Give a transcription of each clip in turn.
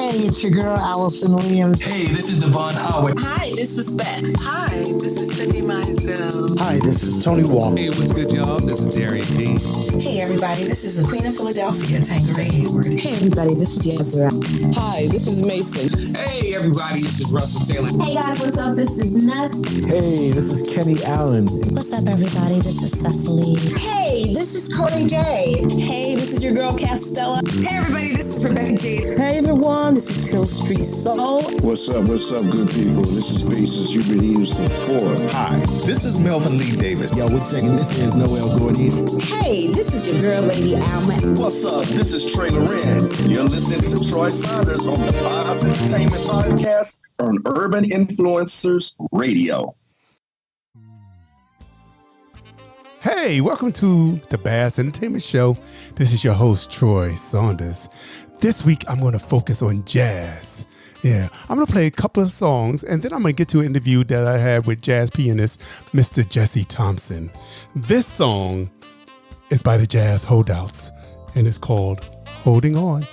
Hey, it's your girl, Allison Williams. Hey, this is Devon Howard. Hi, this is Beth. Hi, this is Cindy Mizell. Hi, this is Tony Walker. Hey, what's good, y'all? This is Darian Dean. Hey, everybody, this is the Queen of Philadelphia, Tangeray Hayward. Hey, everybody, this is Yazra. Hi, this is Mason. Hey, everybody, this is Russell Taylor. Hey, guys, what's up? This is Ness. Hey, this is Kenny Allen. What's up, everybody? This is Cecily. Hey, this is Cody J. Hey, this is your girl, Castella. Hey, everybody, this is Rebecca Jade. Hey, everyone, this is Hill Street Soul. What's up, good people? This is Basis. You've been used to 4. Hi, this is Melvin Lee Davis. Yo, what's second? This is Noel Gordon. Hey, this is your girl, Lady Alma. What's up? This is Trey Lorenz. You're listening to Troy Saunders on the Bass Entertainment Podcast on Urban Influencers Radio. Hey, welcome to the Bass Entertainment Show. This is your host, Troy Saunders. This week, I'm going to focus on jazz. Yeah, I'm going to play a couple of songs, and then I'm going to get to an interview that I had with jazz pianist, Mr. Jesse Thompson. This song is by the Jazz Holdouts, and it's called Holding On.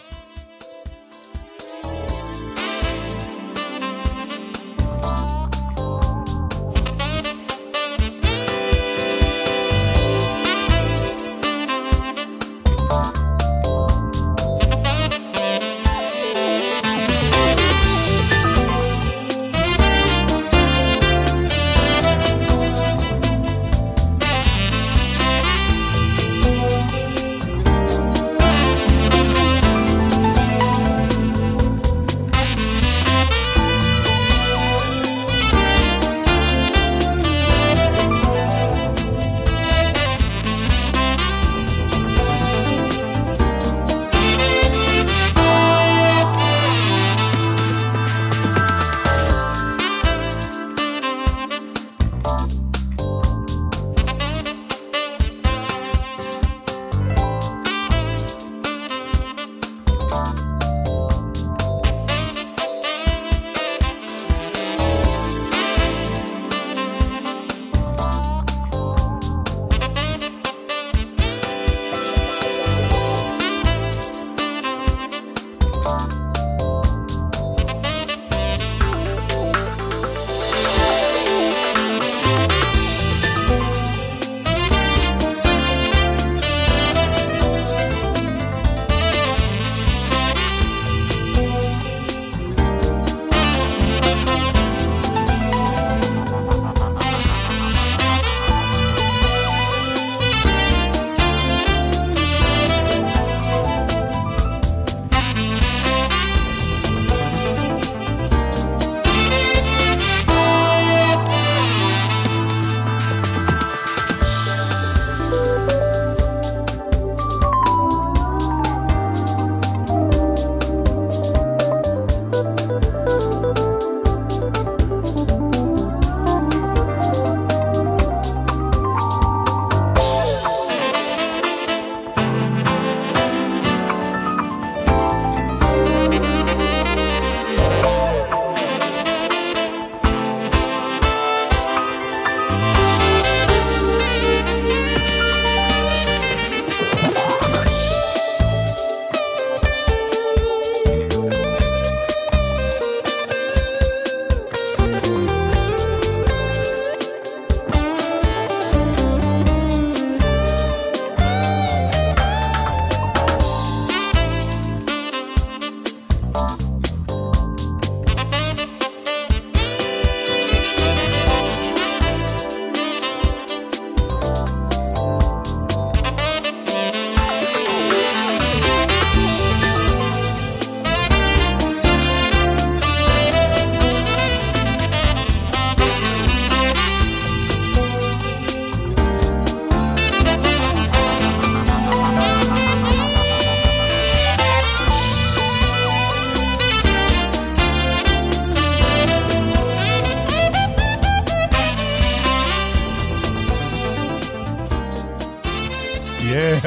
Yeah,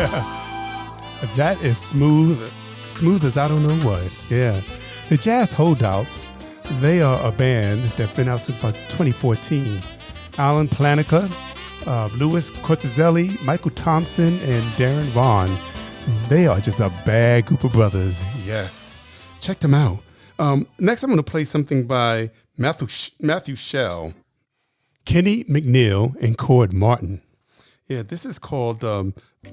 that is smooth as I don't know what. Yeah, the Jazz Holdouts, they are a band that's been out since about 2014. Alan Planica, Louis Cortizelli, Michael Thompson, and Darren Vaughn. They are just a bad group of brothers. Yes, check them out. Next, I'm going to play something by Matthew Shell, Kenny McNeil, and Cord Martin. Yeah, this is called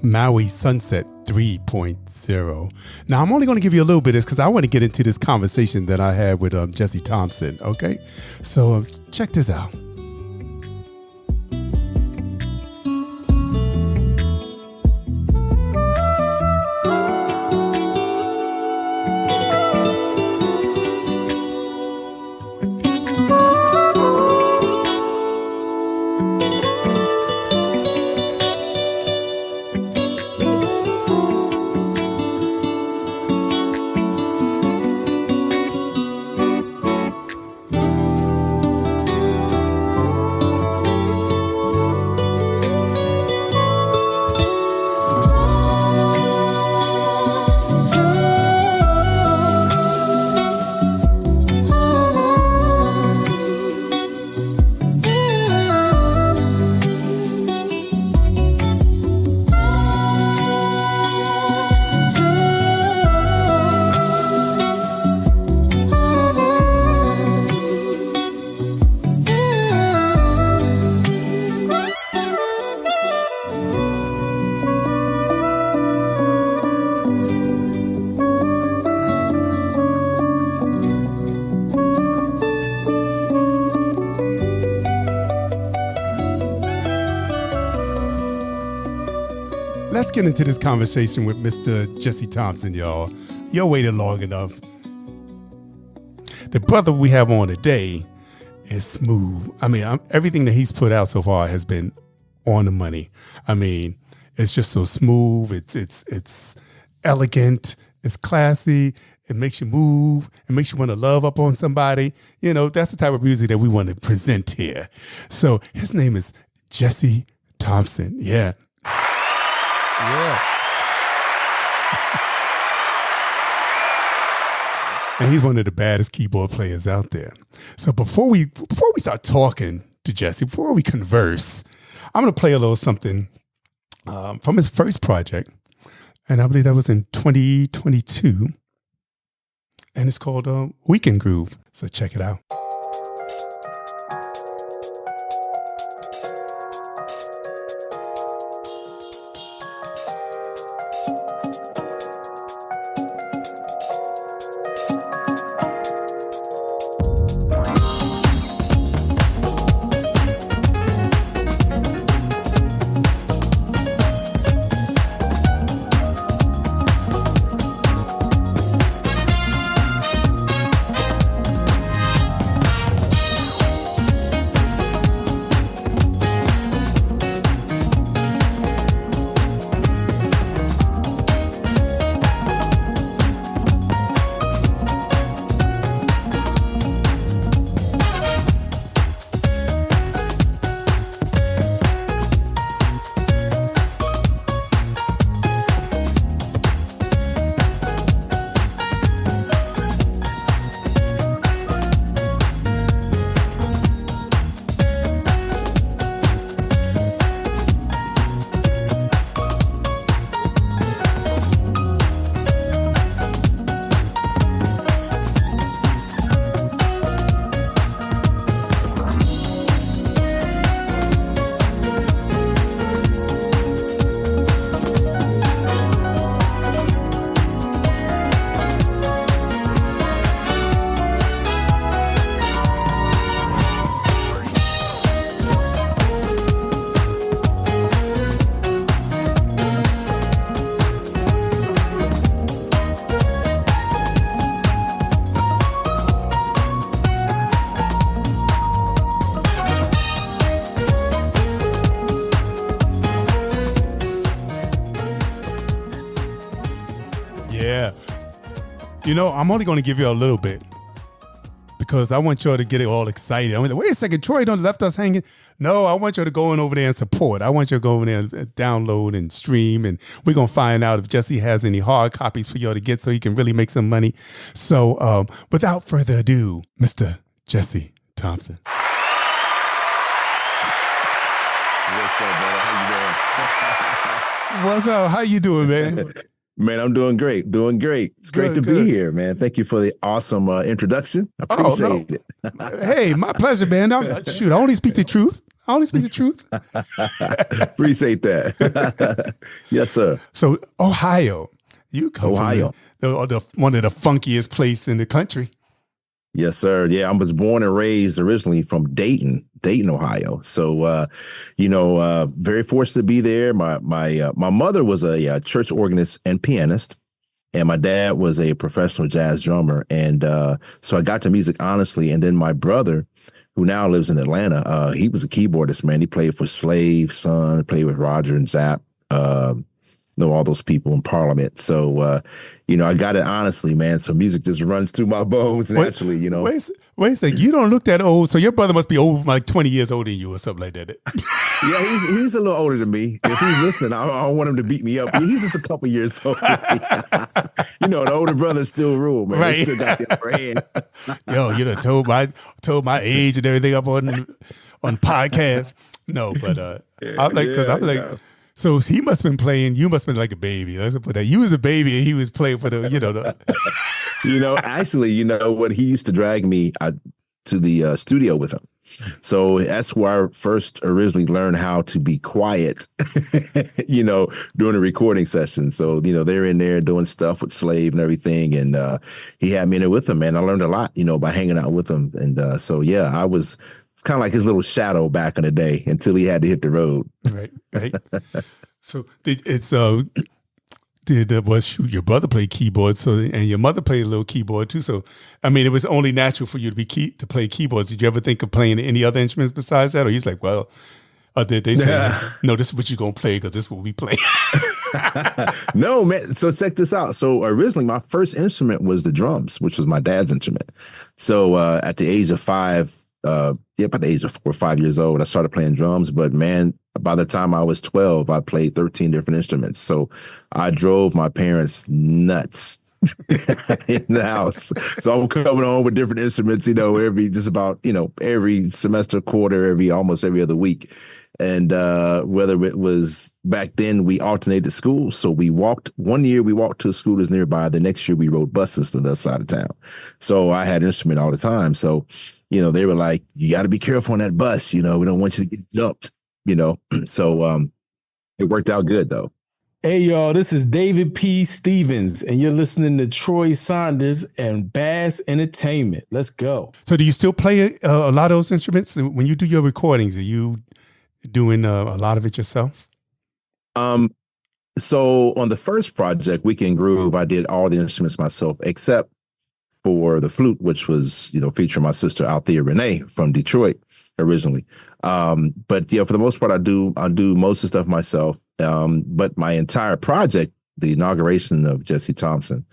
Maui Sunset 3.0. Now, I'm only going to give you a little bit of this because I want to get into this conversation that I had with Jesse Thompson, okay? So check this out. Let's get into this conversation with Mr. Jesse Thompson, y'all. You waited long enough. The brother we have on today is smooth. I mean, everything that he's put out so far has been on the money. I mean, it's just so smooth. It's elegant. It's classy. It makes you move. It makes you want to love up on somebody. You know, that's the type of music that we want to present here. So his name is Jesse Thompson. Yeah. Yeah. And he's one of the baddest keyboard players out there. So before we start talking to Jesse, before we converse, I'm going to play a little something from his first project. And I believe that was in 2022. And it's called Weekend Groove. So check it out. Yeah. You know, I'm only going to give you a little bit because I want y'all to get it all excited. I mean, wait a second, Troy don't left us hanging. No, I want you to go in over there and support. I want you to go over there and download and stream, and we're going to find out if Jesse has any hard copies for y'all to get so he can really make some money. So without further ado, Mr. Jesse Thompson. What's up, brother? How you doing? What's up? How you doing, man? Man, I'm doing great. Doing great. It's great to be here, man. Thank you for the awesome introduction. I appreciate it. Hey, my pleasure, man. I only speak the truth. Appreciate that. Yes, sir. So, Ohio. You come Ohio. from one of the funkiest places in the country. Yes, sir. Yeah, I was born and raised originally from Dayton, Ohio. So, very fortunate to be there. My mother was a church organist and pianist, and my dad was a professional jazz drummer. And so I got to music honestly. And then my brother, who now lives in Atlanta, he was a keyboardist, man. He played for Slave, Son, played with Roger and Zapp, know all those people in Parliament. So, I got it honestly, man. So music just runs through my bones naturally, Wait a second. You don't look that old. So your brother must be old, like 20 years older than you or something like that. Yeah, he's a little older than me. If he's listening, I don't want him to beat me up. He's just a couple years older. The older brothers still rule, man. Right. They still got the upper hand. Yo, told my age and everything up on podcast. No, but I'm like, so he must have been playing. You must have been like a baby. Let's put that. You was a baby and he was playing for the. Actually, what, he used to drag me to the studio with him. So that's where I first originally learned how to be quiet, during a recording session. So, they're in there doing stuff with Slave and everything. And he had me in there with him, man. I learned a lot, by hanging out with him. And I was kind of like his little shadow back in the day until he had to hit the road. Right. So your brother played keyboard, and your mother played a little keyboard too. So, I mean, it was only natural for you to play keyboards. Did you ever think of playing any other instruments besides that? Or he's like, well, did they say, no, this is what you're going to play because this is what we play? No, man. So check this out. So originally my first instrument was the drums, which was my dad's instrument. So at the age of 5, about the age of 4 or 5 years old, I started playing drums. But man, by the time I was 12, I played 13 different instruments. So I drove my parents nuts in the house. So I'm coming home with different instruments, every semester, quarter, almost every other week. And whether it was back then, we alternated schools. So one year we walked to a school that's nearby. The next year we rode buses to the other side of town. So I had an instrument all the time. So, they were like, you got to be careful on that bus. We don't want you to get jumped, So it worked out good, though. Hey, y'all, this is David P. Stevens, and you're listening to Troy Saunders and Bass Entertainment. Let's go. So do you still play a lot of those instruments? When you do your recordings, are you doing a lot of it yourself? So on the first project, Weekend Groove, I did all the instruments myself, except for the flute, which was, featuring my sister Althea Renee from Detroit originally. But yeah, for the most part, I do most of the stuff myself. But my entire project, the inauguration of Jesse Thompson,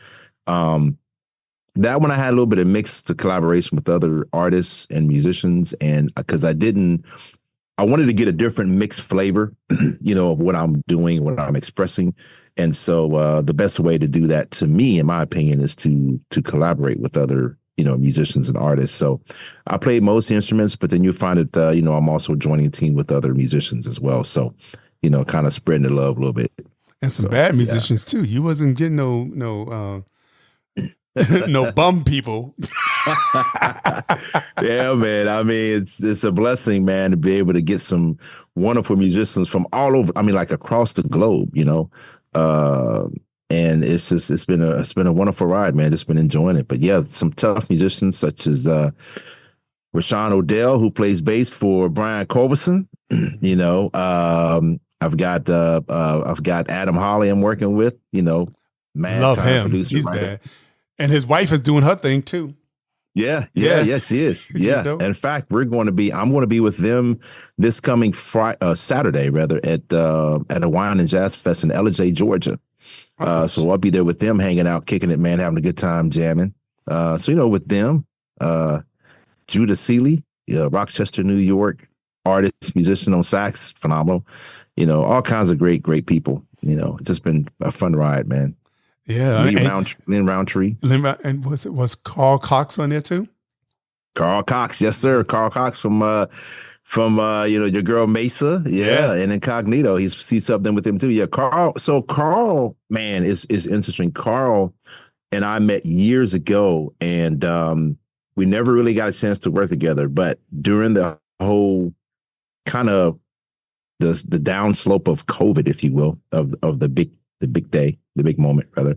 that one I had a little bit of mixed collaboration with other artists and musicians. And because I wanted to get a different mixed flavor, of what I'm doing, what I'm expressing. And so the best way to do that, to me, in my opinion, is to collaborate with other, musicians and artists. So I played most instruments, but then you find that, I'm also joining a team with other musicians as well. So, kind of spreading the love a little bit. And some bad musicians too. You wasn't getting no bum people. Yeah, man. I mean, it's a blessing, man, to be able to get some wonderful musicians from all over. I mean, like across the globe, and it's been a wonderful ride, man. Just been enjoying it. But yeah, some tough musicians such as Rashawn Odell, who plays bass for Brian Culberson. I've got Adam Holly I'm working with. Love him. Producer, he's bad, and his wife is doing her thing too. Yeah, yes, she is. Yeah, in fact, I'm going to be with them this coming Saturday, rather, at a wine and jazz fest in Ellijay, Georgia. So I'll be there with them, hanging out, kicking it, man, having a good time, jamming. So with them, Judah Seeley, Rochester, New York, artist, musician on sax, phenomenal. All kinds of great people. It's just been a fun ride, man. Yeah, Lynn Roundtree. And was Carl Cox on there too? Carl Cox, yes, sir. Carl Cox from from your girl Mesa, and Incognito. He's subbed in with him too. Yeah, Carl. So Carl, man, is interesting. Carl and I met years ago, and we never really got a chance to work together. But during the whole kind of the downslope of COVID, if you will, of the big day, the big moment rather,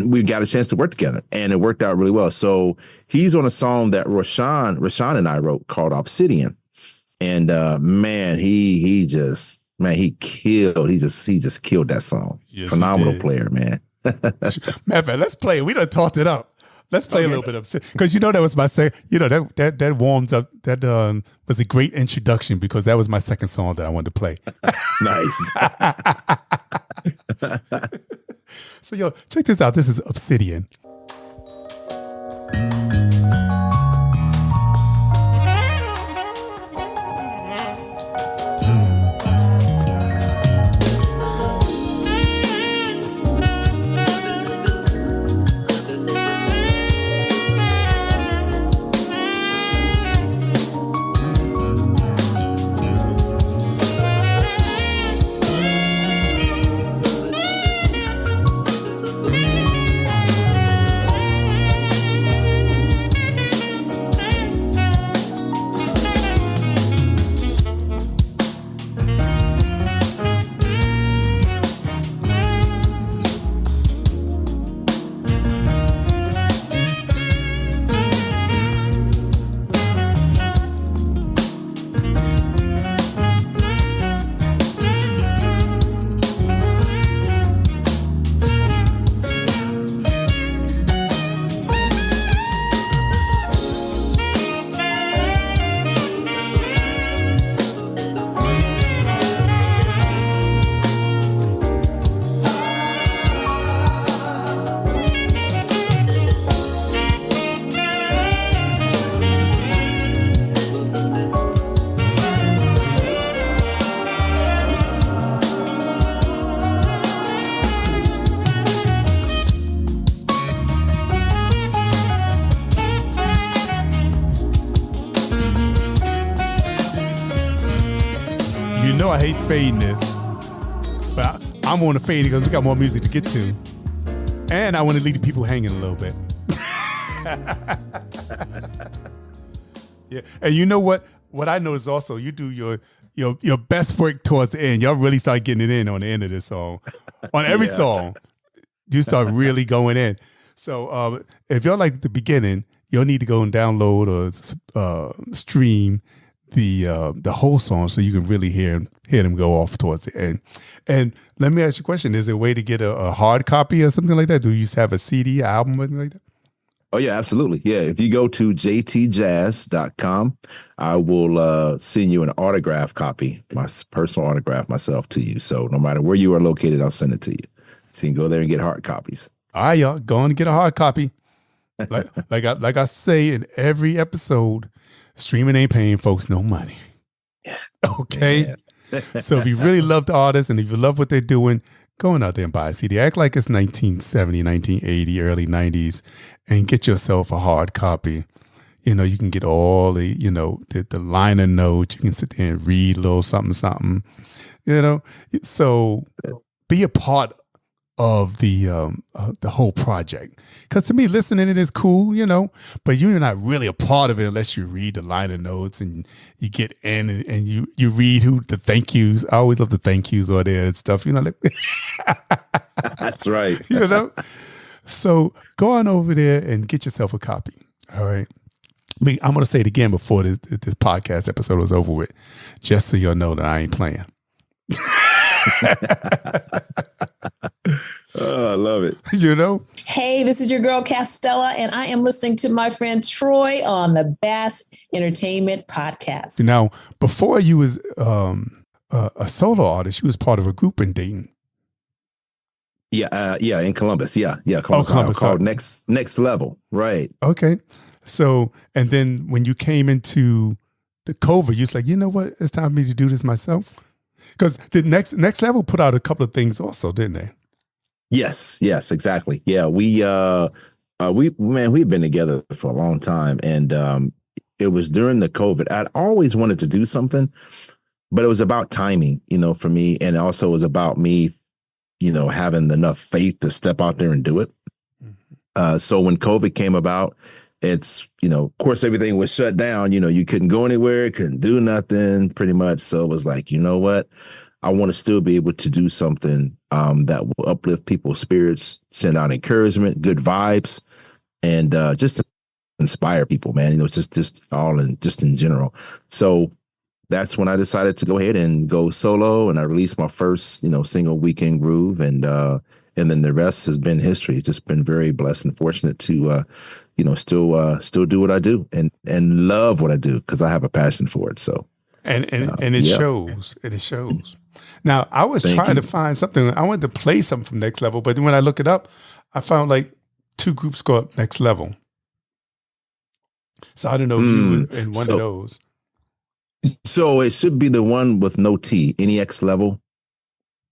we got a chance to work together, and it worked out really well. So he's on a song that Rashawn and I wrote called Obsidian. And man, he killed that song. Yes, phenomenal player, man. Matter of fact, let's play it. We done talked it up. Let's play a little bit of, because that was my that warms up. That was a great introduction, because that was my second song that I wanted to play. Nice. So check this out. This is Obsidian. I hate fading this, but I'm on to fade because we got more music to get to, and I want to leave the people hanging a little bit. Yeah, and you know what? What I know is also you do your best work towards the end. Y'all really start getting it in on the end of this song. On every song, you start really going in. So if y'all like the beginning, you'll need to go and download or stream the whole song so you can really hear them go off towards the end. And let me ask you a question. Is there a way to get a hard copy or something like that? Do you used to have a CD, album, or anything like that? Oh, yeah, absolutely. Yeah. If you go to jtjazz.com, I will send you an autograph copy, my personal autograph myself to you. So no matter where you are located, I'll send it to you. So you can go there and get hard copies. All right, y'all. Go on and get a hard copy. Like I say in every episode, streaming ain't paying folks no money. Yeah. Okay? Yeah. So if you really love the artists and if you love what they're doing, go out there and buy a CD. Act like it's 1970, 1980, early 90s, and get yourself a hard copy. You know, you can get all the, the liner notes. You can sit there and read a little something, So be a part of the whole project. Because to me, listening to it is cool, but you're not really a part of it unless you read the liner notes and you get in and you read who the thank yous. I always love the thank yous or there and stuff, That's right. So go on over there and get yourself a copy. All right. I'm going to say it again before this podcast episode is over with, just so you'll know that I ain't playing. Oh, I love it. Hey, this is your girl Castella, and I am listening to my friend Troy on the Bass Entertainment Podcast. Now, before you was a solo artist, you was part of a group in Dayton. Yeah, in Columbus. Yeah, Columbus. Called Next Level. Right. Okay. So, and then when you came into the COVID, you was like, you know what? It's time for me to do this myself. Because the next Level put out a couple of things also, didn't they? Yes, exactly. Yeah, we've been together for a long time, and it was during the COVID. I'd always wanted to do something, but it was about timing, for me. And also it was about me, having enough faith to step out there and do it. So when COVID came about, it's, of course, everything was shut down. You couldn't go anywhere, couldn't do nothing pretty much. So it was like, you know what? I want to still be able to do something that will uplift people's spirits, send out encouragement, good vibes, and just to inspire people, man. It's just in general. So that's when I decided to go ahead and go solo, and I released my first, single, Weekend Groove, and then the rest has been history. It's just been very blessed and fortunate to, still do what I do and love what I do because I have a passion for it. So. And it shows. It shows. Now, I was trying to find something. I wanted to play something from Next Level, but when I look it up, I found like 2 groups called Next Level. So I don't know if you were in one of those. So it should be the one with no T. NEX Level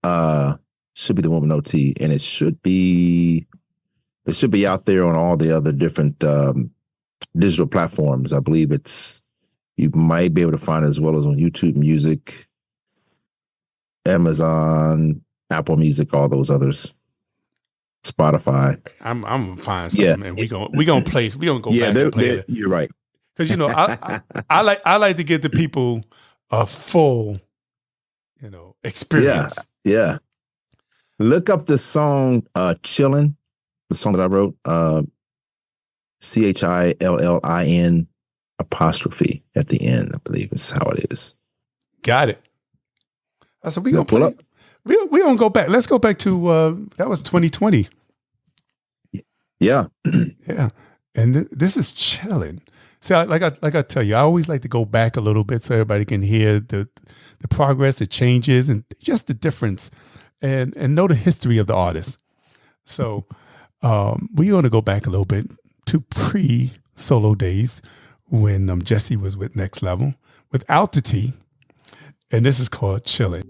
should be the one with no T, and it should be out there on all the other different digital platforms. I believe you might be able to find it as well as on YouTube Music, Amazon, Apple Music, all those others, Spotify. I'm gonna find something, and we gonna go back and play it. You're right, because I like to give the people a full, experience. Yeah. Look up the song "Chillin'," the song that I wrote. CHILLIN apostrophe at the end, I believe is how it is. Got it. I said we gonna pull up. We gonna go back. Let's go back to that was 2020. Yeah. Yeah. And this is chilling. See, like I tell you, I always like to go back a little bit so everybody can hear the progress, the changes, and just the difference, and know the history of the artist. So we're going to go back a little bit to pre-solo days when Jesse was with Next Level with Altitude, and this is called Chillin'.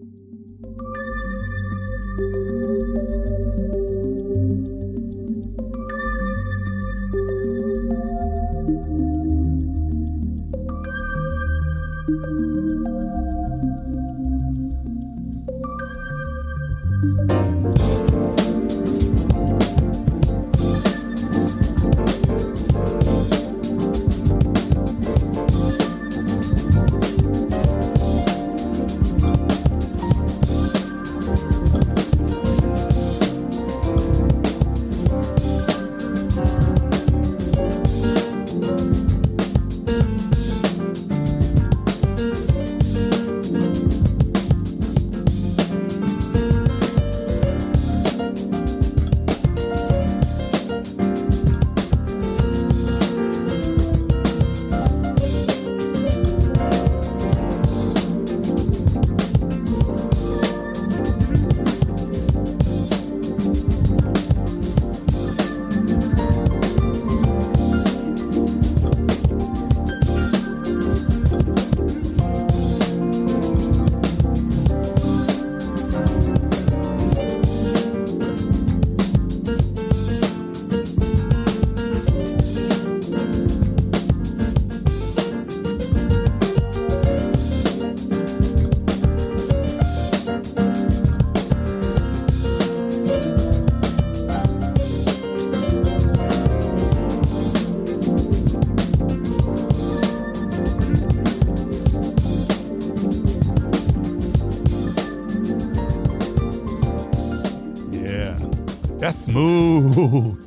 That's smooth.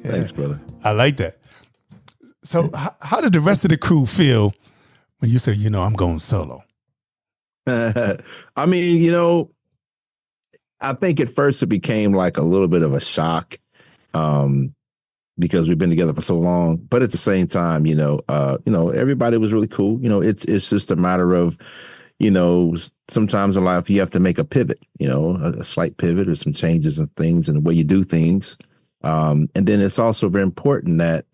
Thanks, brother. I like that. So how did the rest of the crew feel when you said, I'm going solo? I mean, I think at first it became like a little bit of a shock because we've been together for so long. But at the same time, everybody was really cool. It's just a matter of, sometimes in life you have to make a pivot, a slight pivot or some changes and things in the way you do things. And then it's also very important that,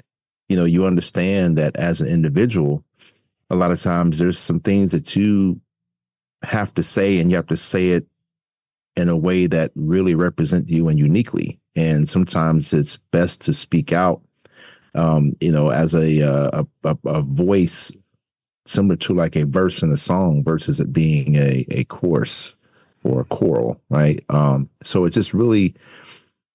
you understand that as an individual, a lot of times there's some things that you have to say, and you have to say it in a way that really represent you and uniquely. And sometimes it's best to speak out as a voice similar to like a verse in a song versus it being a chorus or a choral, right? So it just really,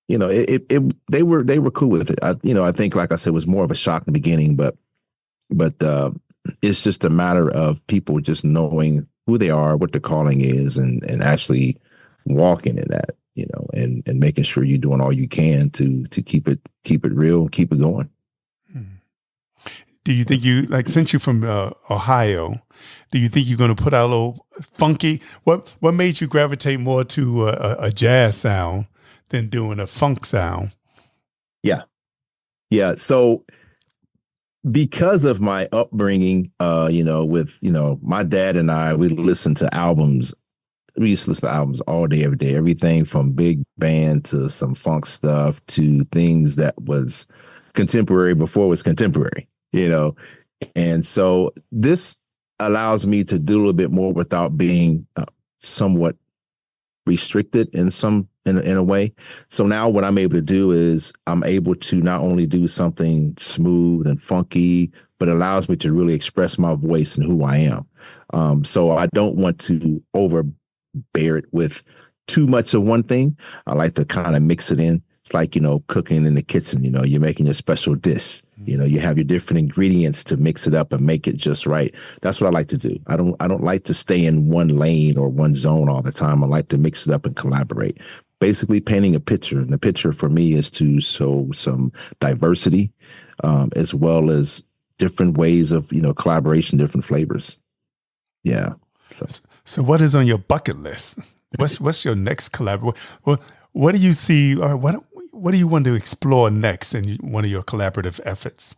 they were cool with it. I think, like I said, it was more of a shock in the beginning, but it's just a matter of people just knowing who they are, what their calling is, and actually walking in that, and making sure you're doing all you can to keep it real and keep it going. Do you think since you're from Ohio, do you think you're going to put out a little funky? What made you gravitate more to a jazz sound than doing a funk sound? Yeah. So because of my upbringing, with my dad and I, we listened to albums. We used to listen to albums all day, every day, everything from big band to some funk stuff to things that was contemporary before it was contemporary. And so this allows me to do a little bit more without being somewhat restricted in a way. So now what I'm able to do is I'm able to not only do something smooth and funky, but allows me to really express my voice and who I am. So I don't want to overbear it with too much of one thing. I like to kind of mix it in. It's like, cooking in the kitchen, you're making a special dish. You have your different ingredients to mix it up and make it just right. That's what I like to do. I don't like to stay in one lane or one zone all the time. I like to mix it up and collaborate. Basically painting a picture. And the picture for me is to show some diversity, as well as different ways of, collaboration, different flavors. Yeah. So what is on your bucket list? What's your next collaboration? What do you see, or what do you want to explore next in one of your collaborative efforts?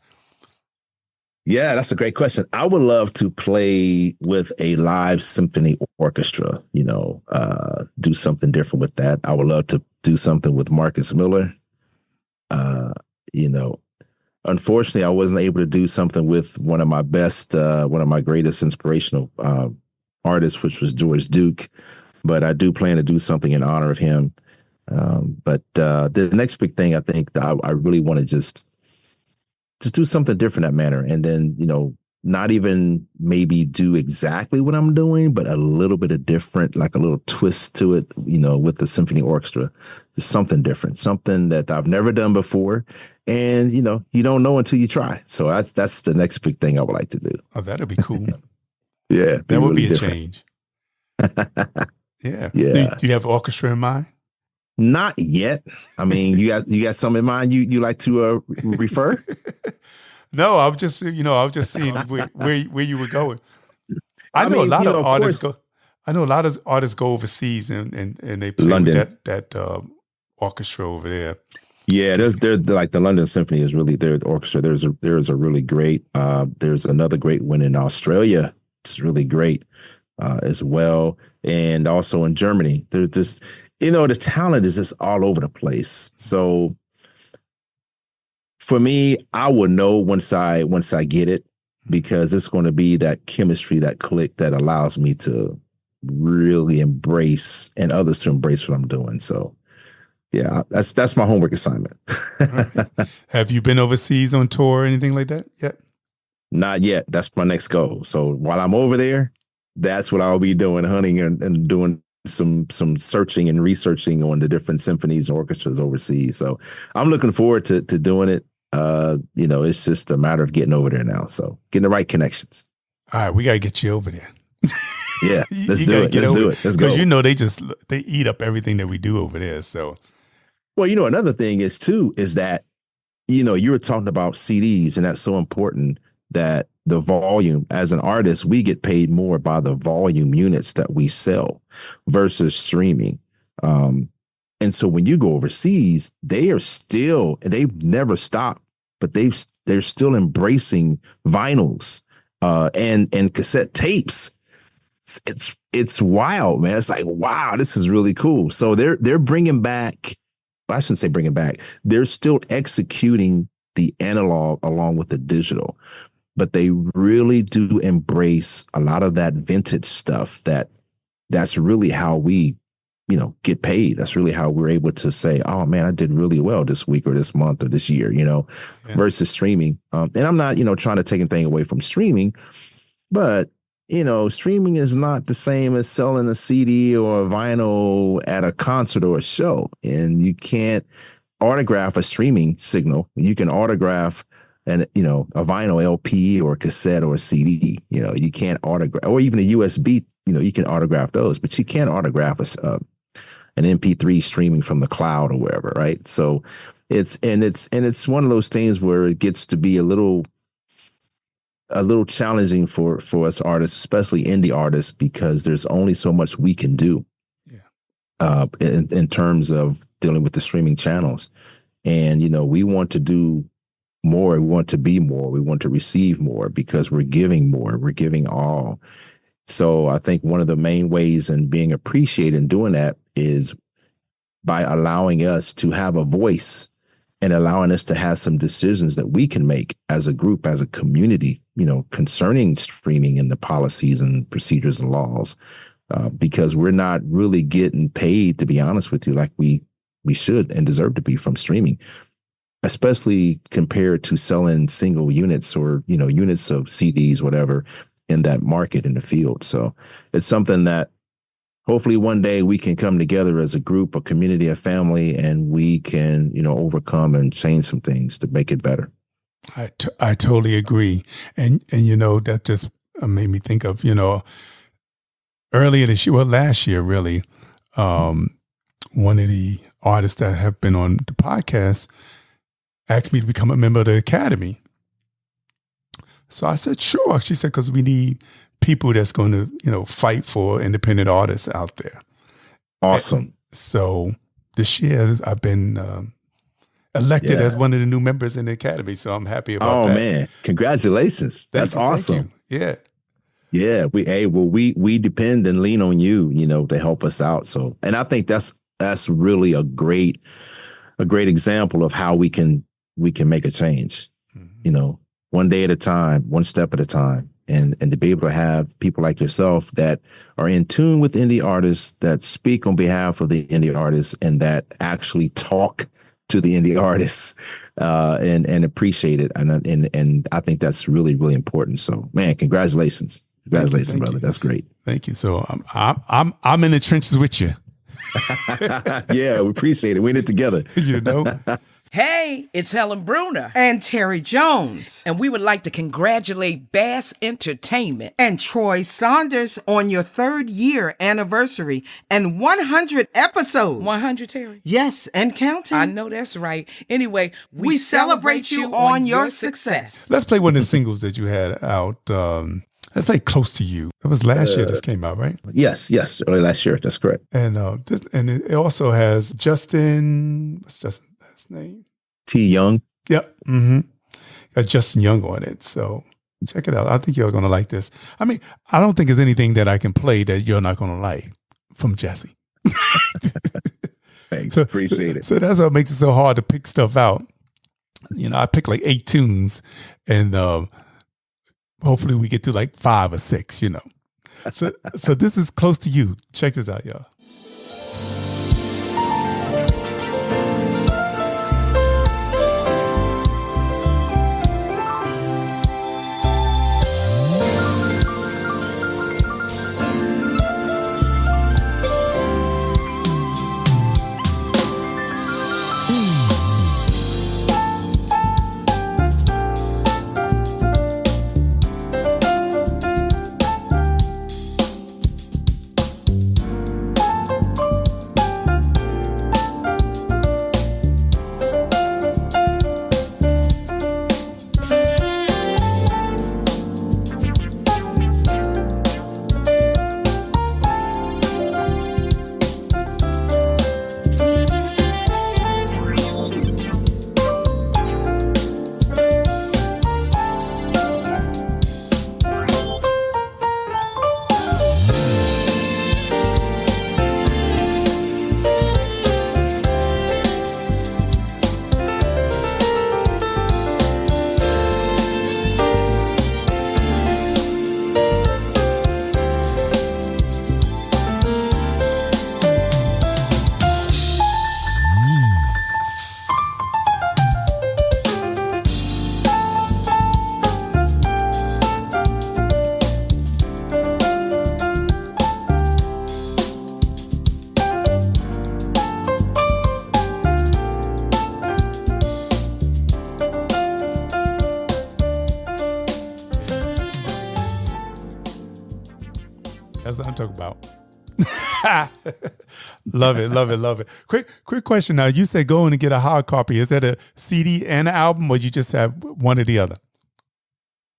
Yeah, that's a great question. I would love to play with a live symphony orchestra, do something different with that. I would love to do something with Marcus Miller. Unfortunately, I wasn't able to do something with one of my greatest inspirational artists, which was George Duke. But I do plan to do something in honor of him. But the next big thing, I think that I really want to just do something different in that manner. And then, not even maybe do exactly what I'm doing, but a little bit of different, like a little twist to it, with the symphony orchestra, just something different, something that I've never done before. And, you don't know until you try. So that's the next big thing I would like to do. Oh, that'd be cool. Yeah. That would really be a different. change. Yeah. Yeah. Do you have orchestra in mind? Not yet. I mean, you got something in mind you like to refer? No, I was just seeing where you were going. I know a lot of artists go. I know a lot of artists go overseas and they play London. with that orchestra over there. Yeah, there's like the London Symphony is really their orchestra. There's a really great. There's another great one in Australia. It's really great as well, and also in Germany. There's just the talent is just all over the place. So for me, I will know once I get it, because it's going to be that chemistry, that click that allows me to really embrace and others to embrace what I'm doing. So yeah, that's my homework assignment. Right. Have you been overseas on tour or anything like that yet? Not yet. That's my next goal. So while I'm over there, that's what I'll be doing, hunting and doing some searching and researching on the different symphonies and orchestras overseas. So I'm looking forward to doing it. It's just a matter of getting over there now. So getting the right connections. All right, we got to get you over there. Yeah, let's do it. Let's go. Because they eat up everything that we do over there. So, well, another thing is that, you were talking about CDs, and that's so important that the volume, as an artist, we get paid more by the volume units that we sell versus streaming. And so when you go overseas, they've never stopped, but they're still embracing vinyls and cassette tapes. It's wild, man. It's like, wow, this is really cool. So they're bringing back, I shouldn't say bringing back, they're still executing the analog along with the digital, but they really do embrace a lot of that vintage stuff that's really how we get paid. That's really how we're able to say, oh man, I did really well this week or this month or this year, versus streaming. And I'm not, trying to take anything away from streaming, but streaming is not the same as selling a CD or a vinyl at a concert or a show. And you can't autograph a streaming signal. You can autograph a vinyl LP or a cassette or a CD. You can't autograph, or even a USB. You can autograph those, but you can't autograph an MP3 streaming from the cloud or wherever, right? So it's one of those things where it gets to be a little challenging for us artists, especially indie artists, because there's only so much we can do in terms of dealing with the streaming channels. And, we want to do more. We want to be more. We want to receive more because we're giving more. We're giving all. So I think one of the main ways in being appreciated in doing that is by allowing us to have a voice and allowing us to have some decisions that we can make as a group, as a community, concerning streaming and the policies and procedures and laws, because we're not really getting paid, to be honest with you, like we should and deserve to be from streaming, especially compared to selling single units or, units of CDs, whatever, in that market in the field. So it's something that hopefully one day we can come together as a group, a community, a family, and we can, overcome and change some things to make it better. I totally agree. And that just made me think of, earlier this year, last year, really, one of the artists that have been on the podcast asked me to become a member of the Academy. So I said, sure. She said, because we need people that's going to, fight for independent artists out there. Awesome. And so this year I've been elected as one of the new members in the Academy. So I'm happy about that. Oh man, congratulations. That's awesome. Yeah. Yeah. We depend and lean on you, to help us out. So, and I think that's really a great example of how we can make a change, one day at a time, one step at a time. And to be able to have people like yourself that are in tune with indie artists, that speak on behalf of the indie artists, and that actually talk to the indie artists and appreciate it. And I think that's really, really important. So, man, congratulations. Congratulations, Thank brother. you. That's great. Thank you. So I'm in the trenches with you. Yeah, we appreciate it. We're in it together. Hey, it's Helen Bruner and Terry Jones, and we would like to congratulate Bass Entertainment and Troy Saunders on your 3rd year anniversary and 100 episodes. 100, Terry? Yes, and counting. I know that's right. Anyway, we celebrate you on your success. Let's play one of the singles that you had out. Let's play Close to You. It was last year this came out, right? Yes, early last year. That's correct. And it also has Justin. What's Justin's name? T. Young. Yep. Mm-hmm. Got Justin Young on it. So check it out. I think you're going to like this. I mean, I don't think there's anything that I can play that you're not going to like from Jesse. Thanks. Appreciate it. So that's what makes it so hard to pick stuff out. I pick like 8 tunes and hopefully we get to like 5 or 6, So this is Close to You. Check this out, y'all. That's what I'm talking about. Love it, love it, love it. Quick question now. You said go in and get a hard copy. Is that a CD and an album, or you just have one or the other?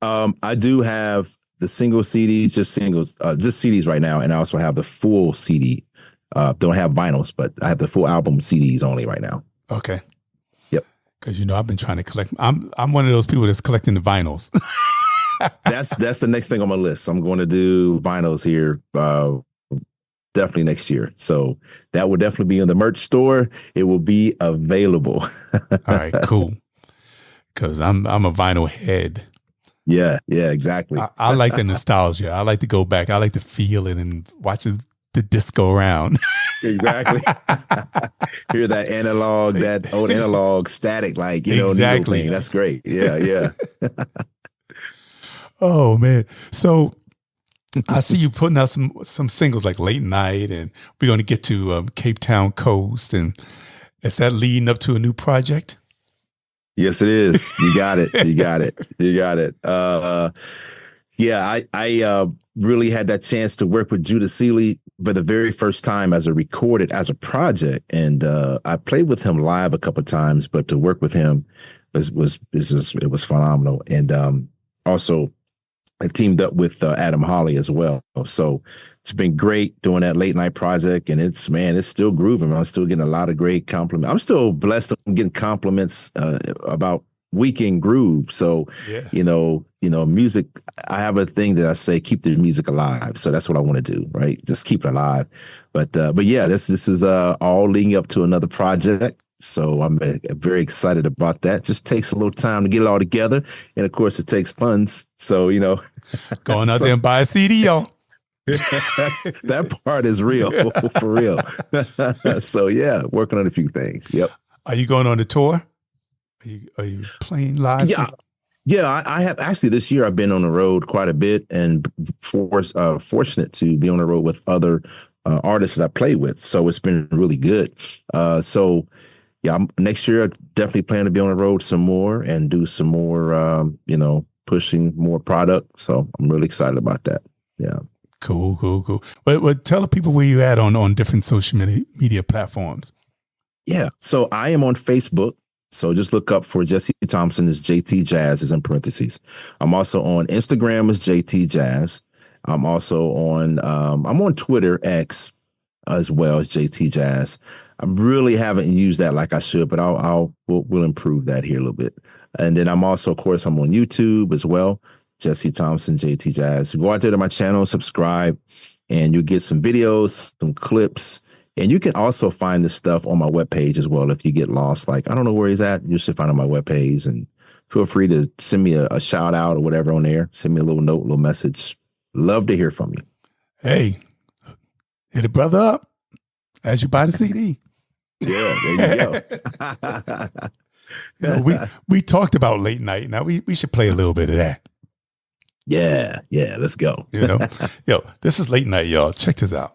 I do have the single CDs, just singles, just CDs right now, and I also have the full CD. Don't have vinyls, but I have the full album CDs only right now. Okay. Yep. Because I've been trying to collect. I'm one of those people that's collecting the vinyls. That's the next thing on my list. I'm going to do vinyls here. Definitely next year. So that will definitely be in the merch store. It will be available. All right, cool. Because I'm a vinyl head. Yeah, exactly. I like the nostalgia. I like to go back. I like to feel it and watch the disco around. Exactly. Hear that old analog static, like, exactly. Thing. That's great. Yeah. Oh man. So I see you putting out some singles like Late Night, and we're going to get to Cape Town Coast. And is that leading up to a new project? Yes, it is. You got it. Yeah, I really had that chance to work with Judah Seeley for the very first time as a project. And I played with him live a couple of times, but to work with him it was phenomenal. And also I teamed up with Adam Hawley as well. So it's been great doing that Late Night project, and it's still grooving. I'm still getting a lot of great compliments. I'm still blessed. I'm getting compliments about Weekend Groove. So, yeah. Music, I have a thing that I say, keep the music alive. So that's what I want to do, right? Just keep it alive. But yeah, this is all leading up to another project. So I'm very excited about that. Just takes a little time to get it all together. And of course, it takes funds. So, going out there and buy a CD, y'all. That part is real, for real. So, yeah, working on a few things. Yep. Are you going on the tour? Are you playing live? Yeah, I have. Actually, this year I've been on the road quite a bit, and fortunate to be on the road with other artists that I play with. So it's been really good. Next year I definitely plan to be on the road some more and do some more, pushing more product. So I'm really excited about that. Yeah. Cool. But tell the people where you're at on different social media platforms. Yeah. So I am on Facebook. So just look up for Jesse Thompson as JT Jazz is in parentheses. I'm also on Instagram as JT Jazz. I'm also on I'm on Twitter X as well as JT Jazz. I really haven't used that like I should, but we'll improve that here a little bit. And then I'm also, of course, I'm on YouTube as well. Jesse Thompson, JT Jazz. Go out there to my channel, subscribe, and you'll get some videos, some clips. And you can also find this stuff on my webpage as well. If you get lost, like, I don't know where he's at, you should find it on my webpage. And feel free to send me a shout out or whatever on there. Send me a little note, a little message. Love to hear from you. Hey, hit a brother up as you buy the CD. Yeah, there you go. We talked about Late Night. Now we should play a little bit of that. Yeah, let's go. Yo, this is Late Night, y'all. Check this out.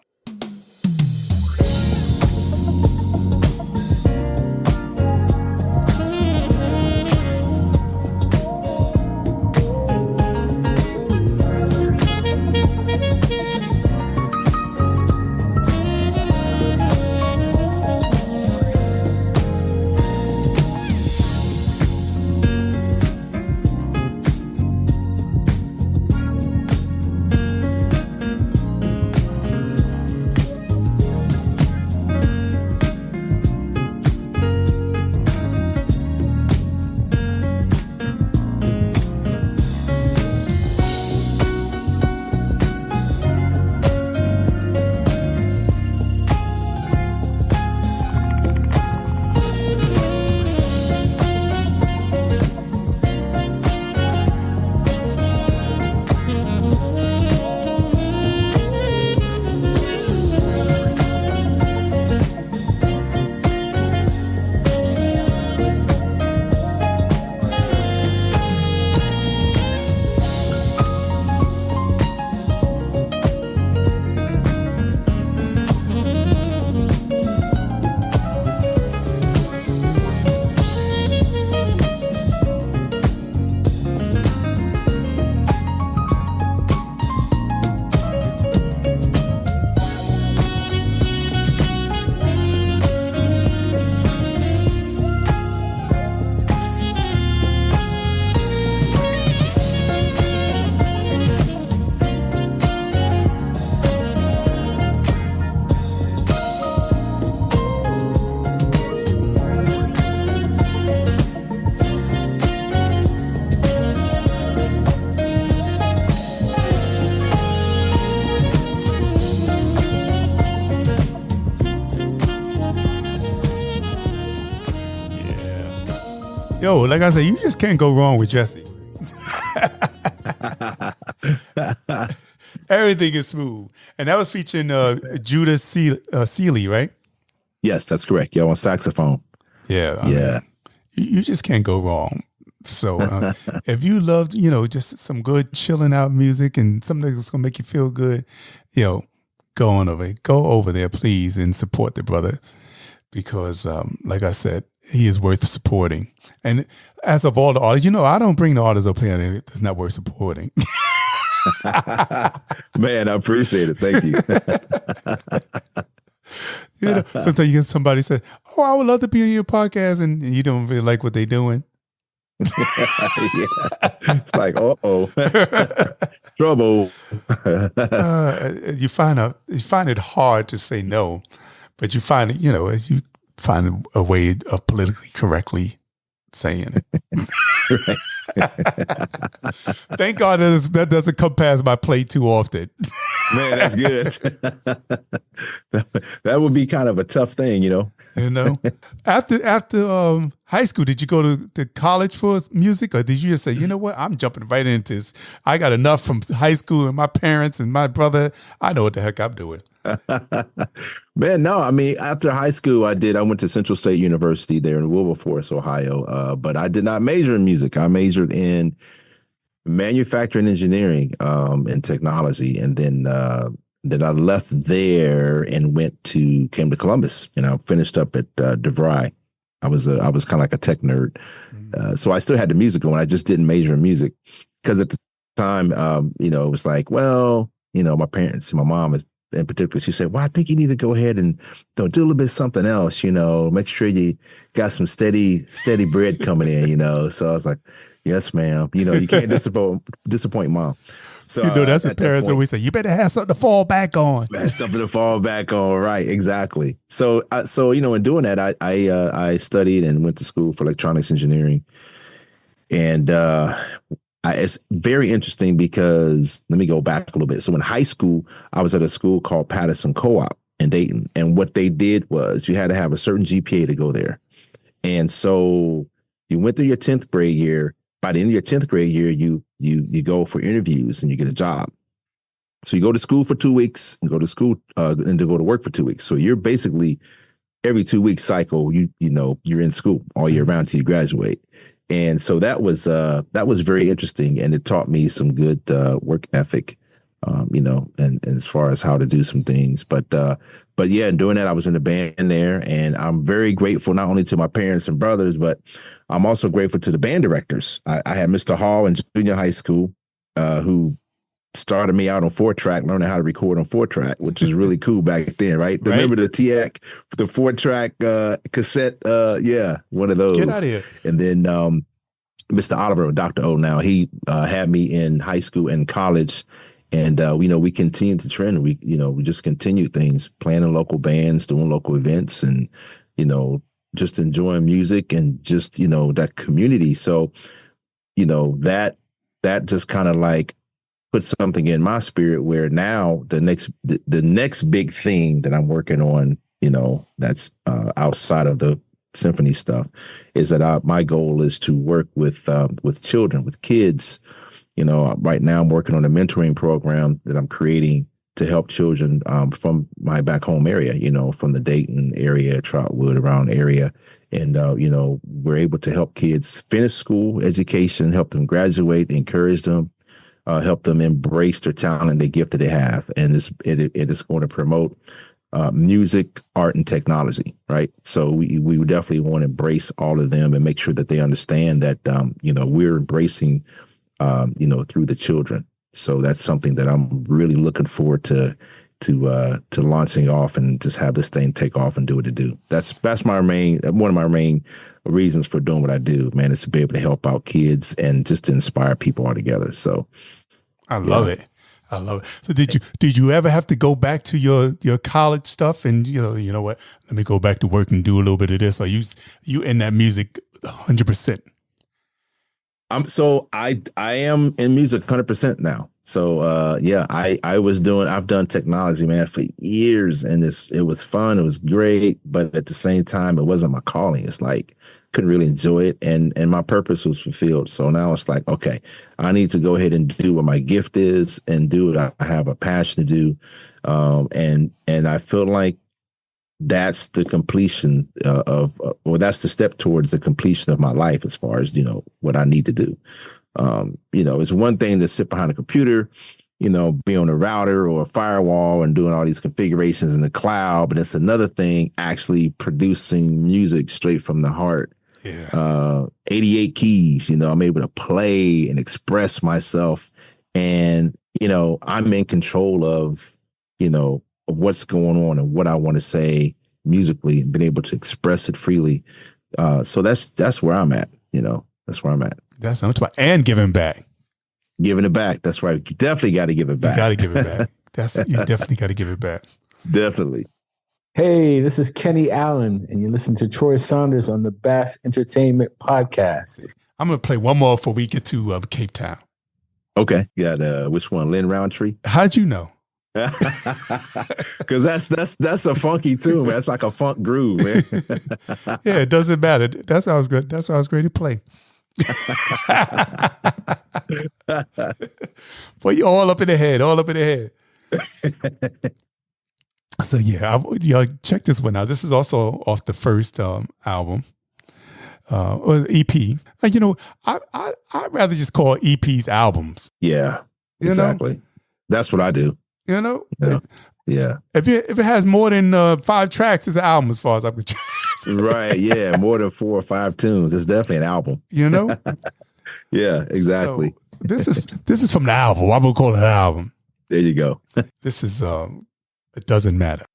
like I said, you just can't go wrong with Jesse. Everything is smooth. And that was featuring Judah Seeley, right? Yes, that's correct. Yo, on saxophone. Yeah. I mean, you just can't go wrong. So if you loved, just some good chilling out music and something that's going to make you feel good, go over there, please, and support the brother. Because like I said, he is worth supporting. And as of all the artists, I don't bring the artists up here that's not worth supporting. Man, I appreciate it. Thank you. Sometimes you get somebody say, "Oh, I would love to be on your podcast," and you don't really like what they're doing. It's like, trouble. You find it hard to say no, but you find it, as you find a way of politically correctly saying it. Thank God that doesn't come past my plate too often. Man, that's good. That would be kind of a tough thing, After high school, did you go to college for music, or did you just say, you know what, I'm jumping right into this? I got enough from high school and my parents and my brother. I know what the heck I'm doing. Man, no, I mean, after high school, I went to Central State University there in Wilberforce, Ohio. But I did not major in music. I majored in manufacturing engineering and technology. And then I left there and came to Columbus, and I finished up at DeVry. I was kind of like a tech nerd. So I still had the music going. I just didn't major in music because at the time, it was like, well, my parents, my mom in particular, she said, well, I think you need to go ahead and do a little bit of something else, make sure you got some steady bread coming in, So I was like, yes, ma'am. You can't disappoint mom. So that's what parents always say. You better have something to fall back on. Something to fall back on, right? Exactly. So in doing that, I studied and went to school for electronics engineering, and it's very interesting because let me go back a little bit. So in high school, I was at a school called Patterson Co-op in Dayton, and what they did was you had to have a certain GPA to go there, and so you went through your 10th grade year. By the end of your 10th grade year, you go for interviews and you get a job. So you go to school for 2 weeks and go to school and to go to work for 2 weeks. So you're basically every 2 week cycle, you're in school all year round till you graduate. And so that was very interesting, and it taught me some good work ethic, and as far as how to do some things. But yeah, in doing that, I was in the band there, and I'm very grateful not only to my parents and brothers, but I'm also grateful to the band directors. I had Mr. Hall in junior high school, who started me out on 4-track, learning how to record on 4-track, which is really cool back then, right? Remember the TAC, the 4-track cassette? Yeah, one of those. Get out of here. And then Mr. Oliver, Dr. O now, he had me in high school and college. And, we continued the trend. We just continued things, playing in local bands, doing local events, and, just enjoying music and just, that community. So, that just kind of like put something in my spirit where now the next big thing that I'm working on, that's outside of the symphony stuff, is that my goal is to work with children, with kids. Right now I'm working on a mentoring program that I'm creating to help children from my back home area, from the Dayton area, Trotwood, around area. And, we're able to help kids finish school education, help them graduate, encourage them, help them embrace their talent, their gift that they have. And it is going to promote music, art, and technology, right? So we would definitely want to embrace all of them and make sure that they understand that, we're embracing through the children. So that's something that I'm really looking forward to launching off and just have this thing take off and do what it do. That's one of my main reasons for doing what I do, man, is to be able to help out kids and just to inspire people all together. So I love it. I love it. So did you ever have to go back to your college stuff and you know what? Let me go back to work and do a little bit of this. Or you in that music 100%? So I am in music 100% now. So I've done technology, man, for years, and it was fun. It was great, but at the same time, it wasn't my calling. It's like couldn't really enjoy it, and my purpose was fulfilled. So now it's like, okay, I need to go ahead and do what my gift is and do what I have a passion to do, and I feel like that's the completion or that's the step towards the completion of my life as far as, what I need to do. It's one thing to sit behind a computer, be on a router or a firewall and doing all these configurations in the cloud, but it's another thing actually producing music straight from the heart. Yeah. 88 keys, I'm able to play and express myself, and, I'm in control of what's going on and what I want to say musically, and being able to express it freely. So that's where I'm at. That's where I'm at. That's what I'm talking about. And giving back. Giving it back. That's right. You definitely got to give it back. You got to give it back. You definitely got to give it back. Definitely. Hey, this is Kenny Allen, and you listen to Troy Saunders on the Bass Entertainment Podcast. I'm going to play one more before we get to Cape Town. Okay. You got which one? Lynn Roundtree? How'd you know? Because that's a funky tune, man. That's like a funk groove, man. Yeah, it doesn't matter. That's how I was good. That's how I was great to play. Boy, you all up in the head. So y'all check this one out. This is also off the first album, or EP. I'd rather just call EPs albums. Yeah, exactly. That's what I do. Yeah. If it has more than 5 tracks, it's an album as far as I'm concerned. Right. Yeah. More than 4 or 5 tunes. It's definitely an album. Yeah, exactly. So this is from the album. I would call it an album. There you go. This is It Doesn't Matter.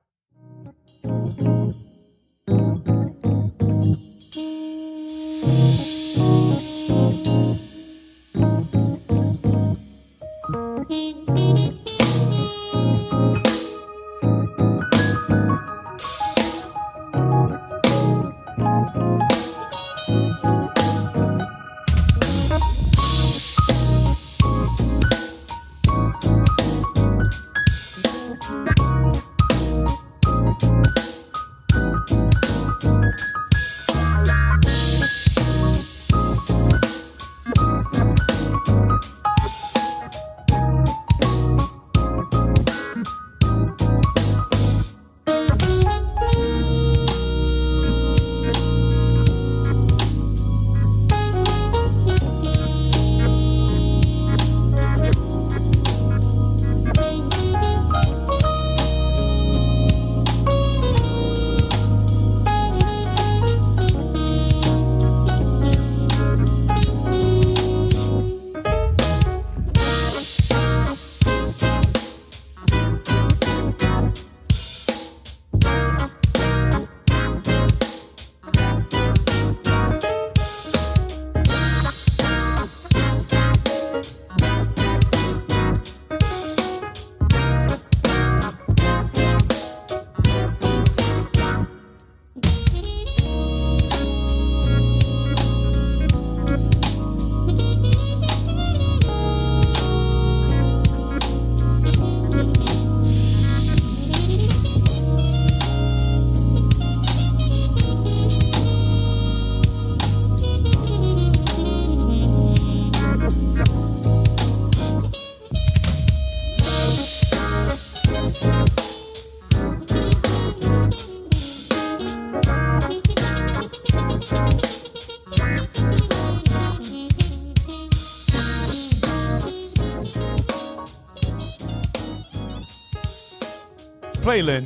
Play, Lynn.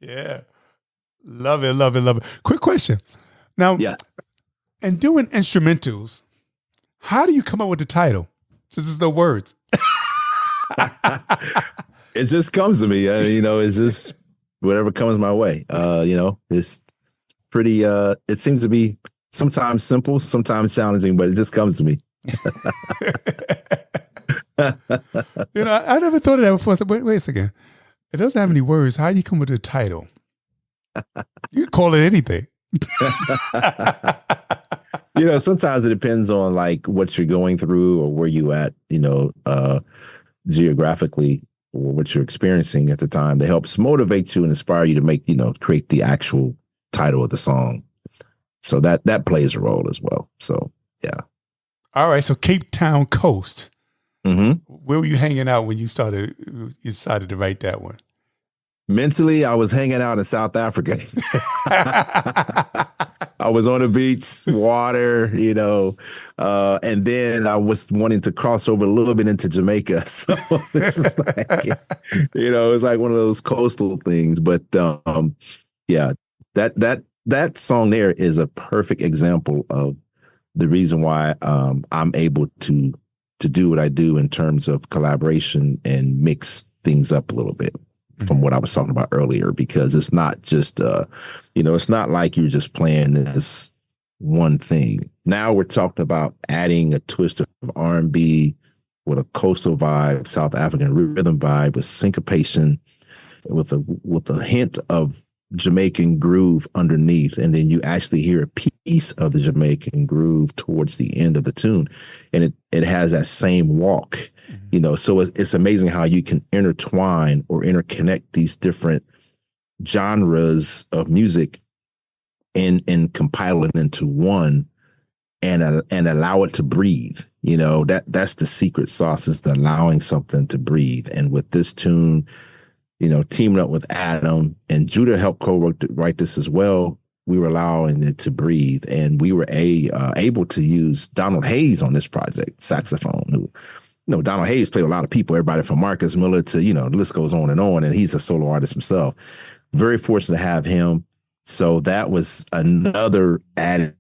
Yeah. Love it. Quick question. Now, and doing instrumentals, how do you come up with the title? Since there's no words. It just comes to me. It's just whatever comes my way. It's pretty, it seems to be sometimes simple, sometimes challenging, but it just comes to me. I never thought of that before. So wait a second. It doesn't have any words. How do you come with a title? You can call it anything. Sometimes it depends on like what you're going through or where you at, geographically. or what you're experiencing at the time that helps motivate you and inspire you to make, create the actual title of the song. So that plays a role as well. So, yeah. All right. So Cape Town Coast. Mm-hmm. Where were you hanging out when you decided to write that one? Mentally, I was hanging out in South Africa. I was on the beach, water, and then I was wanting to cross over a little bit into Jamaica. So this is like, it's like one of those coastal things. But yeah, that song there is a perfect example of the reason why I'm able to do what I do in terms of collaboration and mix things up a little bit from what I was talking about earlier, because it's not just, it's not like you're just playing this one thing. Now we're talking about adding a twist of R&B with a coastal vibe, South African rhythm vibe, with syncopation, with a hint of Jamaican groove underneath, and then you actually hear a piece of the Jamaican groove towards the end of the tune, and it has that same walk, so it's amazing how you can intertwine or interconnect these different genres of music and compile it into one and allow it to breathe. That's the secret sauce, is the allowing something to breathe. And with this tune, teaming up with Adam, and Judah helped co-write this as well, we were allowing it to breathe. And we were able to use Donald Hayes on this project, saxophone, who, Donald Hayes played a lot of people, everybody from Marcus Miller to, the list goes on, and he's a solo artist himself. Very fortunate to have him. So that was another added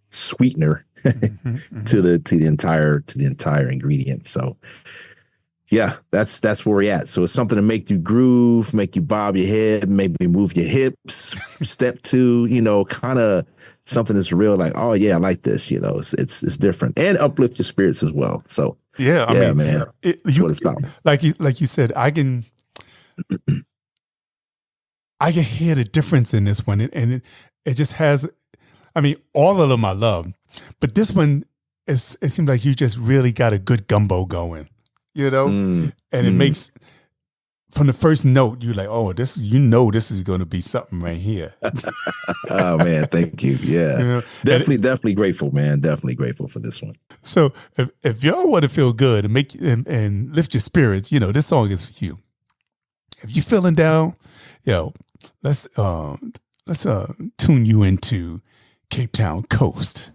sweetener to the entire ingredient. So yeah, that's where we're at. So it's something to make you groove, make you bob your head, maybe move your hips, step to, kind of something that's real, like, oh yeah, I like this, it's different, and uplift your spirits as well. So yeah, I mean, man, that's what it's about. Like you said, I can hear the difference in this one, and it just has, I mean, all of them I love, but this one it seems like you just really got a good gumbo going, and it makes, from the first note, you're like, oh, this is going to be something right here. Oh man, thank you. Yeah, definitely grateful, man. Definitely grateful for this one. So if y'all want to feel good and lift your spirits, this song is for you. If you're feeling down, let's tune you into Cape Town Coast.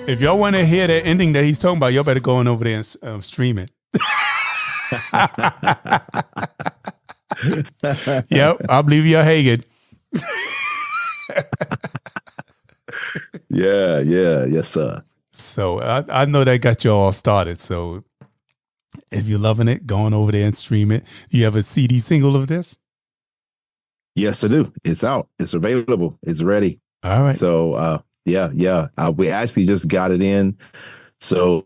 If y'all want to hear the ending that he's talking about, y'all better go on over there and stream it. Yep, I believe you're Hagen. Yeah, yes, sir. So I know that got you all started. So if you're loving it, go on over there and stream it. You have a CD single of this? Yes, I do. It's out. It's available. It's ready. All right. So yeah. We actually just got it in. So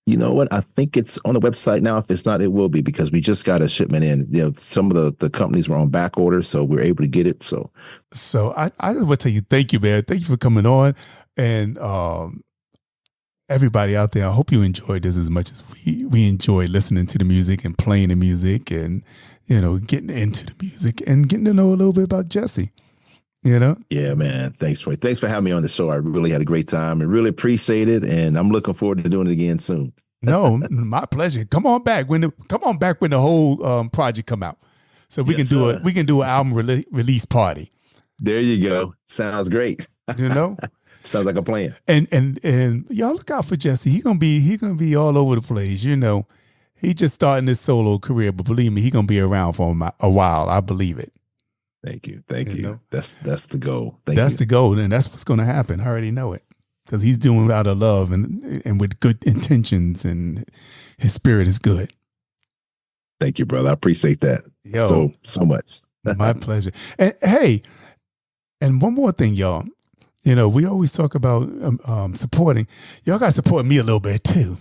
you know what? I think it's on the website now. If it's not, it will be, because we just got a shipment in. You know, some of the companies were on back order, so we're able to get it. So I just want to tell you, thank you, man. Thank you for coming on. And everybody out there, I hope you enjoyed this as much as we enjoy listening to the music and playing the music and, you know, getting into the music and getting to know a little bit about Jesse. You know? Yeah, man. Thanks, Troy. Thanks for having me on the show. I really had a great time and really appreciate it. And I'm looking forward to doing it again soon. No, my pleasure. Come on back when the whole project come out, so we can do an album release party. There you go. Sounds great. You know, sounds like a plan. And y'all look out for Jesse. He gonna be all over the place. You know, he just starting his solo career, but believe me, he gonna be around for a while. I believe it. Thank you. Know? That's the goal. That's the goal, and that's what's going to happen. I already know it, because he's doing it out of love and with good intentions, and his spirit is good. Thank you, brother. I appreciate that so much. My pleasure. And hey, and one more thing, y'all. You know, we always talk about supporting. Y'all got to support me a little bit too.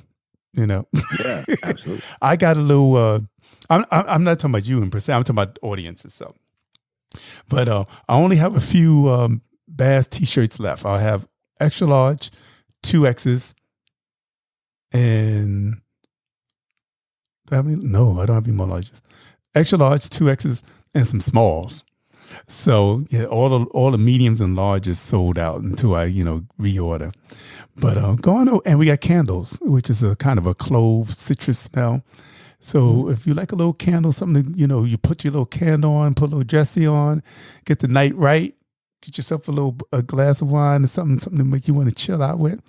You know. Yeah, absolutely. I got a little. I'm not talking about you in per se. I'm talking about the audience itself. But I only have a few Bass t-shirts left. I have extra large, 2Xs, and I don't have any more larges. Extra large, 2Xs, and some smalls. So yeah, all the mediums and larges sold out until I reorder. But go on, and we got candles, which is a kind of a clove citrus smell. So if you like a little candle, something to, you put your little candle on, put a little Jesse on, get the night right, get yourself a glass of wine or something to make you want to chill out with,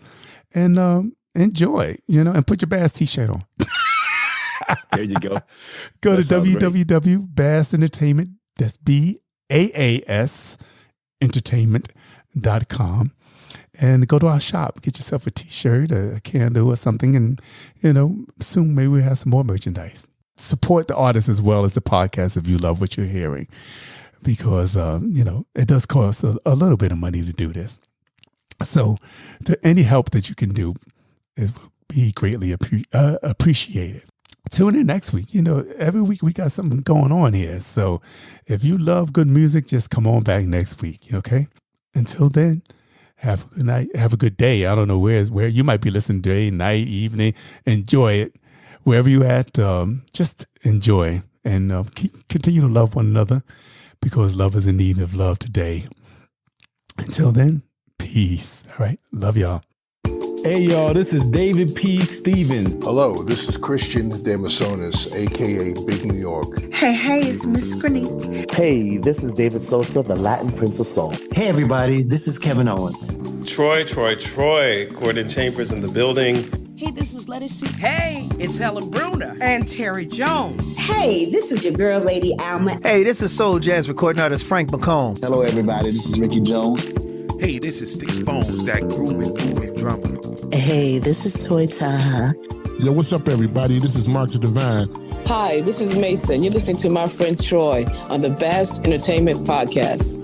and enjoy, and put your Bass t-shirt on. There you go. Go to www.Bass Entertainment. That's BAAS Entertainment.com. And go to our shop, get yourself a t-shirt, a candle or something. And, soon maybe we'll have some more merchandise. Support the artists as well as the podcast if you love what you're hearing. Because, it does cost a little bit of money to do this. So any help that you can do will be greatly appreciated. Tune in next week. Every week we got something going on here. So if you love good music, just come on back next week, okay? Until then, have a good night. Have a good day. I don't know where you might be listening day, night, evening. Enjoy it. Wherever you're at, just enjoy and continue to love one another, because love is in need of love today. Until then, peace. All right. Love y'all. Hey, y'all, this is David P. Stevens. Hello, this is Christian De Masonis, a.k.a. Big New York. Hey, it's Miss Grenade. Hey, this is David Sosa, the Latin Prince of Soul. Hey, everybody, this is Kevin Owens. Troy. Gordon Chambers in the building. Hey, this is Letty C. Hey, it's Helen Bruner. And Terry Jones. Hey, this is your girl, Lady Alma. Hey, this is soul jazz recording artist Frank McComb. Hello, everybody, this is Ricky Jones. Hey, this is Sticks Bones, that grooving drummer. Hey, this is Toy Taha. Yo, what's up, everybody? This is Mark the Divine. Hi, this is Mason. You're listening to my friend Troy on the Bass Entertainment Podcast.